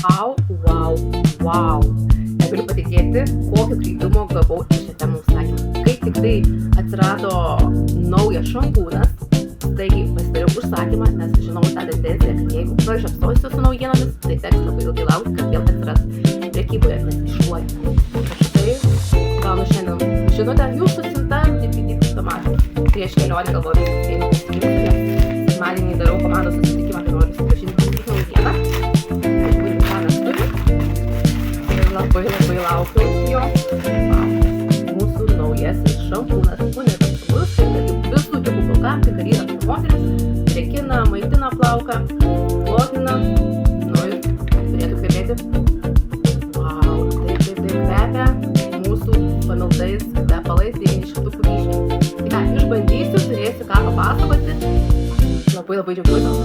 Vau, vau, vau. Negaliu patikėti, kokio kreipimo gavau į šią temą užsakymą. Kai tik tai atsirado naujas šampūnas, taigi pasidariau užsakymą, nes žinau tą tendenciją, kad jeigu pražiopsosiu su naujienomis, tai teks labai ilgai laukti, kad vėl atsiras prekyboje, nes iššluoja. Štai gaunu šiandien žinutę, jūsų siunta DPD automatų. Prieš kelionę galvoju, einu susitikimą, nes sekmadienį darau komandos susitikimą, tai noriu susipažinti su naujieną. Žiūrėjau, ką mes turim. Ir labai laukiu jo. Mūsų naujasis šampūnas universalus, tai visų tipų plaukam, tai vyras ir moteris, rekina, maitina plauką, plotina, nu ir turėtų kvepėti. Vau, taip kvepia mūsų pamiltais kvepalais 900 vyšnių. Tai ką, išbandysiu, turėsiu ką papasakoti. Labai džiaugiuosi.